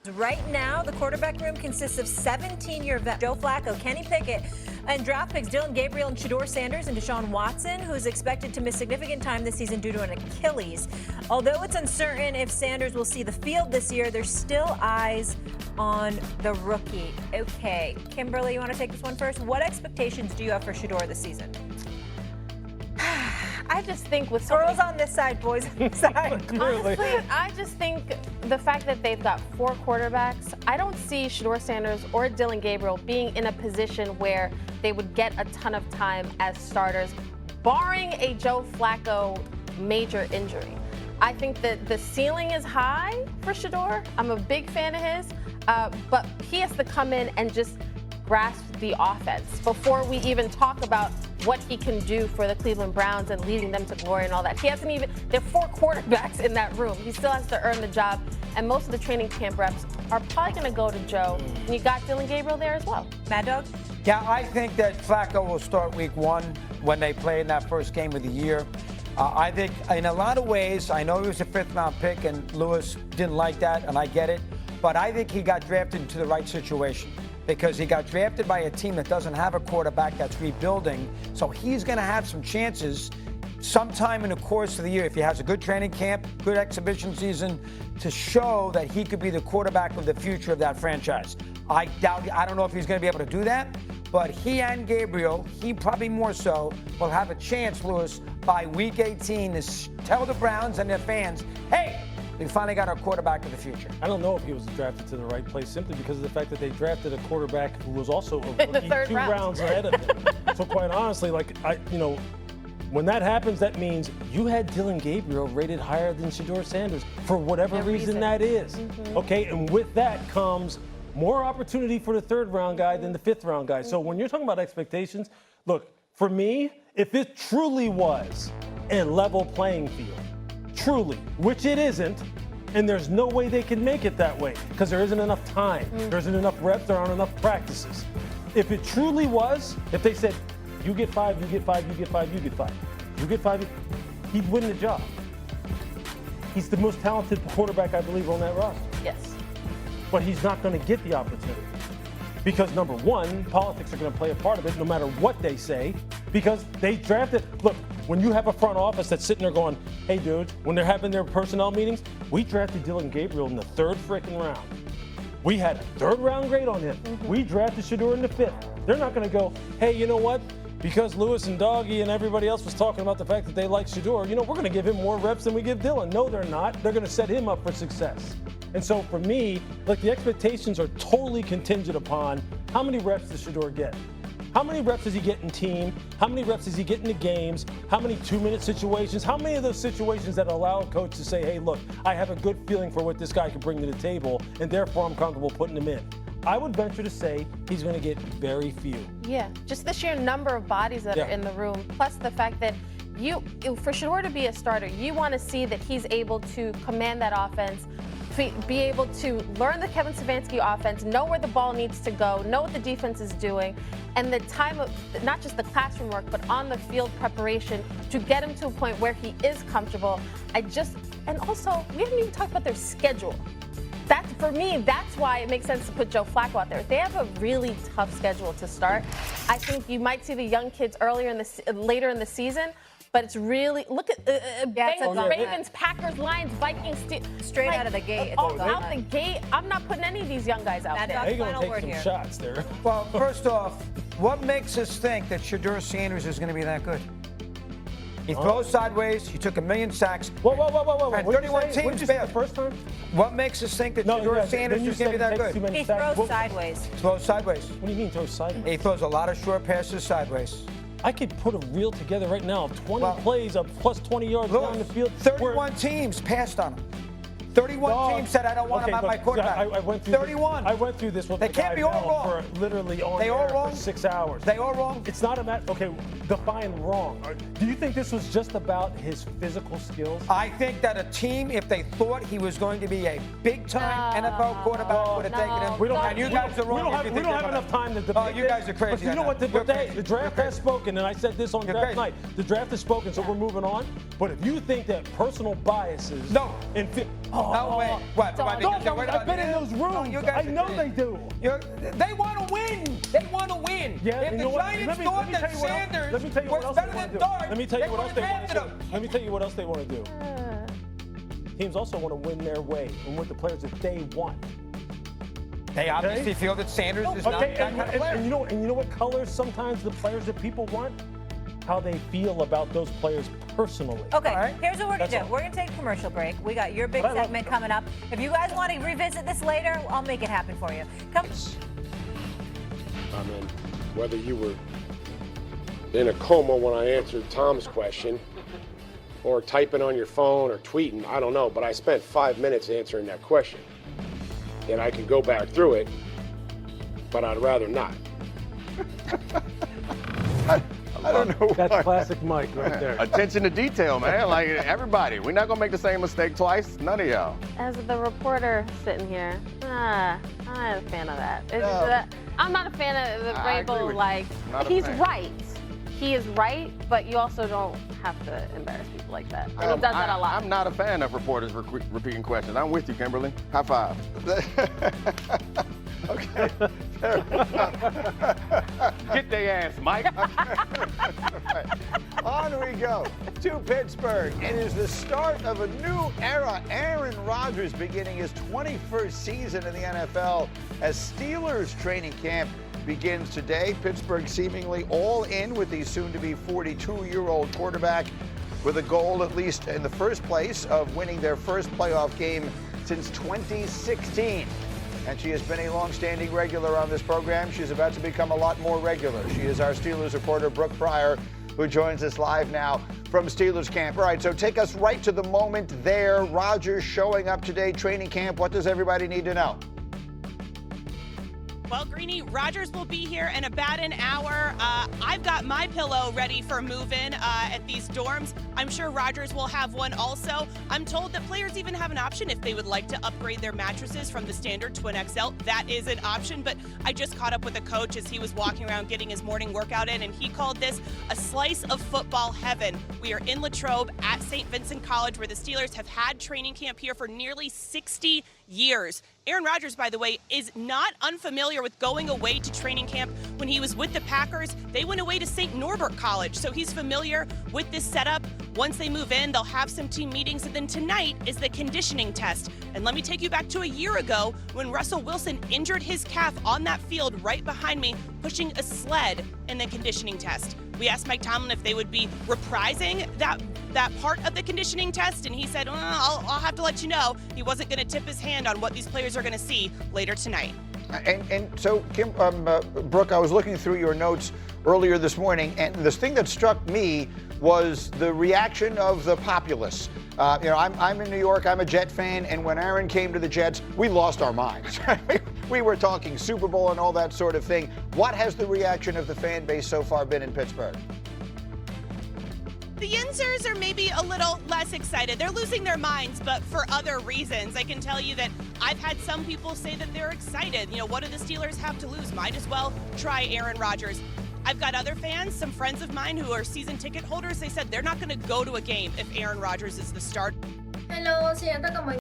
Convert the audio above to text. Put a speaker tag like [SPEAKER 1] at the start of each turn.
[SPEAKER 1] Right now, the quarterback room consists of 17-year vet Joe Flacco, Kenny Pickett, and draft picks Dylan Gabriel and Shedeur Sanders and Deshaun Watson, who is expected to miss significant time this season due to an Achilles. Although it's uncertain if Sanders will see the field this year, there's still eyes on the rookie. Okay, Kimberly, you want to take this one first? What expectations do you have for Shedeur this season?
[SPEAKER 2] I just think with
[SPEAKER 1] girls on this side, boys on this side.
[SPEAKER 2] Honestly, I just think the fact that they've got 4 quarterbacks, I don't see Shedeur Sanders or Dylan Gabriel being in a position where they would get a ton of time as starters, barring a Joe Flacco major injury. I think that the ceiling is high for Shedeur. I'm a big fan of his, but he has to come in and just grasp the offense before we even talk about what he can do for the Cleveland Browns and leading them to glory and all that. He hasn't even, there are 4 quarterbacks in that room. He still has to earn the job, and most of the training camp reps are probably going to go to Joe. And you got Dylan Gabriel there as well.
[SPEAKER 1] Mad Dog?
[SPEAKER 3] Yeah, I think that Flacco will start week 1 when they play in that first game of the year. I think in a lot of ways, I know he was a 5th-round pick, and Lewis didn't like that, and I get it, but I think he got drafted into the right situation, because he got drafted by a team that doesn't have a quarterback that's rebuilding. So he's going to have some chances sometime in the course of the year, if he has a good training camp, good exhibition season, to show that he could be the quarterback of the future of that franchise. I don't know if he's going to be able to do that, but he and Gabriel, he probably more so, will have a chance, Lewis, by week 18 to tell the Browns and their fans, hey, we finally got our quarterback of the future.
[SPEAKER 4] I don't know if he was drafted to the right place simply because of the fact that they drafted a quarterback who was also a rookie 2 rounds ahead of him. So quite honestly, when that happens, that means you had Dylan Gabriel rated higher than Shedeur Sanders for whatever reason that is. Okay, and with that comes more opportunity for the 3rd round guy than the 5th round guy. So when you're talking about expectations, look, for me, if it truly was a level playing field, truly, which it isn't, and there's no way they can make it that way because there isn't enough time, there isn't enough reps, there aren't enough practices. If it truly was, if they said, you get 5, you get 5, you get 5, you get 5, you get 5, he'd win the job. He's the most talented quarterback, I believe, on that roster.
[SPEAKER 2] Yes.
[SPEAKER 4] But he's not going to get the opportunity because, number one, politics are going to play a part of it no matter what they say because they drafted. Look, when you have a front office that's sitting there going, hey, dude, when they're having their personnel meetings, we drafted Dylan Gabriel in the 3rd freaking round. We had a 3rd round grade on him. We drafted Shedeur in the 5th. They're not going to go, hey, you know what? Because Lewis and Doggy and everybody else was talking about the fact that they like Shedeur, we're going to give him more reps than we give Dylan. No, they're not. They're going to set him up for success. And so for me, the expectations are totally contingent upon how many reps does Shedeur get? How many reps does he get in team? How many reps does he get in the games? How many 2-minute situations? How many of those situations that allow a coach to say, hey, look, I have a good feeling for what this guy can bring to the table, and therefore I'm comfortable putting him in? I would venture to say he's going to get very few.
[SPEAKER 2] Yeah, just the sheer number of bodies that are in the room, plus the fact that for Shedeur to be a starter, you want to see that he's able to command that offense, be able to learn the Kevin Stefanski offense, know where the ball needs to go, know what the defense is doing, and the time of not just the classroom work, but on the field preparation to get him to a point where he is comfortable. And also, we haven't even talked about their schedule. For me, that's why it makes sense to put Joe Flacco out there. They have a really tough schedule to start. I think you might see the young kids later in the season, but it's really, look at Ravens, Packers, Lions, Vikings,
[SPEAKER 1] straight out of the gate.
[SPEAKER 2] Out the gate, I'm not putting any of these young guys out there.
[SPEAKER 4] They're going to take some shots there.
[SPEAKER 3] Well, first off, what makes us think that Shedeur Sanders is going to be that good? He throws sideways. He took 1 million sacks.
[SPEAKER 4] Whoa.
[SPEAKER 3] And 31 teams
[SPEAKER 4] the first time?
[SPEAKER 3] What makes us think that Shedeur Sanders is going to be that good?
[SPEAKER 1] He throws sideways.
[SPEAKER 3] Throws sideways.
[SPEAKER 4] What do you mean throws sideways?
[SPEAKER 3] He throws a lot of short passes sideways.
[SPEAKER 4] I could put a reel together right now of 20 plays of plus 20 yards down the field.
[SPEAKER 3] 31 teams passed on him. 31 teams said, I don't want him on my quarterback.
[SPEAKER 4] I went through
[SPEAKER 3] 31.
[SPEAKER 4] I went through this with
[SPEAKER 3] They can't be all wrong.
[SPEAKER 4] For literally on air for 6 hours.
[SPEAKER 3] They all wrong?
[SPEAKER 4] It's not a matter. Okay, define wrong. Do you think this was just about his physical skills?
[SPEAKER 3] I think that a team, if they thought he was going to be a big-time NFL quarterback, would have taken him.
[SPEAKER 4] We don't
[SPEAKER 3] and you guys are wrong.
[SPEAKER 4] We don't have enough time to debate.
[SPEAKER 3] Oh, you guys are crazy.
[SPEAKER 4] But you know what? The draft has spoken, and I said this on draft night. The draft has spoken, so we're moving on. But if you think that personal biases,
[SPEAKER 3] No way. What?
[SPEAKER 4] I've been in those rooms. I know they do.
[SPEAKER 3] They want to win. They want to win.
[SPEAKER 4] Yeah,
[SPEAKER 3] if the Giants thought that Sanders was better than Dart,
[SPEAKER 4] let me tell you
[SPEAKER 3] they
[SPEAKER 4] what else they want to do.
[SPEAKER 3] him.
[SPEAKER 4] Let me tell you what else they want to do. Teams also want to win their way and with the players that they want.
[SPEAKER 3] They obviously feel that Sanders is not that kind of player.
[SPEAKER 4] And you know what colors sometimes the players that people want? How they feel about those players personally.
[SPEAKER 1] Okay,
[SPEAKER 3] right.
[SPEAKER 1] here's what we're going to do.
[SPEAKER 4] all.
[SPEAKER 1] We're going to take a commercial break. We got your big segment coming up. If you guys want to revisit this later, I'll make it happen for you. Come.
[SPEAKER 5] I mean, whether you were in a coma when I answered Tom's question, or typing on your phone or tweeting, I don't know, but I spent 5 minutes answering that question. And I could go back through it, but I'd rather not.
[SPEAKER 6] I don't know
[SPEAKER 4] That's
[SPEAKER 6] why.
[SPEAKER 4] classic Mike right there.
[SPEAKER 6] Attention to detail, man. Like everybody. We're not gonna make the same mistake twice. None of y'all.
[SPEAKER 2] As the reporter sitting here, I'm not a fan of that. I'm not a fan of the
[SPEAKER 6] I agree
[SPEAKER 2] Vrabel,
[SPEAKER 6] with you.
[SPEAKER 2] like,
[SPEAKER 6] Not a
[SPEAKER 2] he's
[SPEAKER 6] fan.
[SPEAKER 2] right. He is right, but you also don't have to embarrass people like that. And he does that a lot.
[SPEAKER 6] I'm not a fan of reporters repeating questions. I'm with you, Kimberly. High five. Okay. Get their ass, Mike. Right. On we go to Pittsburgh. It is the start of a new era. Aaron Rodgers beginning his 21st season in the NFL as Steelers training camp begins today. Pittsburgh seemingly all in with the soon-to-be 42-year-old quarterback with a goal, at least in the first place, of winning their first playoff game since 2016. And she has been a long-standing regular on this program. She's about to become a lot more regular. She is our Steelers reporter, Brooke Pryor, who joins us live now from Steelers camp. All right, so take us right to the moment there. Rodgers showing up today, training camp. What does everybody need to know?
[SPEAKER 7] Well, Greeny, Rodgers will be here in about an hour. I've got my pillow ready for move-in at these dorms. I'm sure Rodgers will have one also. I'm told that players even have an option if they would like to upgrade their mattresses from the standard Twin XL. That is an option, but I just caught up with a coach as he was walking around getting his morning workout in, and he called this a slice of football heaven. We are in Latrobe at St. Vincent College, where the Steelers have had training camp here for nearly 60 years. Aaron Rodgers, by the way, is not unfamiliar with going away to training camp. When he was with the Packers, they went away to St. Norbert College, so he's familiar with this setup. Once they move in, they'll have some team meetings, and then tonight is the conditioning test. And let me take you back to a year ago when Russell Wilson injured his calf on that field right behind me, pushing a sled in the conditioning test. We asked Mike Tomlin if they would be reprising that part of the conditioning test, and he said, I'll have to let you know. He wasn't going to tip his hand on what these players are going to see later tonight.
[SPEAKER 6] And so, Brooke, I was looking through your notes earlier this morning, and the thing that struck me was the reaction of the populace. I'm in New York, I'm a Jet fan, and when Aaron came to the Jets, we lost our minds. We were talking Super Bowl and all that sort of thing. What has the reaction of the fan base so far been in Pittsburgh?
[SPEAKER 7] The Yinzers are maybe a little less excited. They're losing their minds, but for other reasons. I can tell you that I've had some people say that they're excited. What do the Steelers have to lose? Might as well try Aaron Rodgers. I've got other fans, some friends of mine who are season ticket holders. They said they're not going to go to a game if Aaron Rodgers is the starter.
[SPEAKER 8] Hello, xin chào tất cả mọi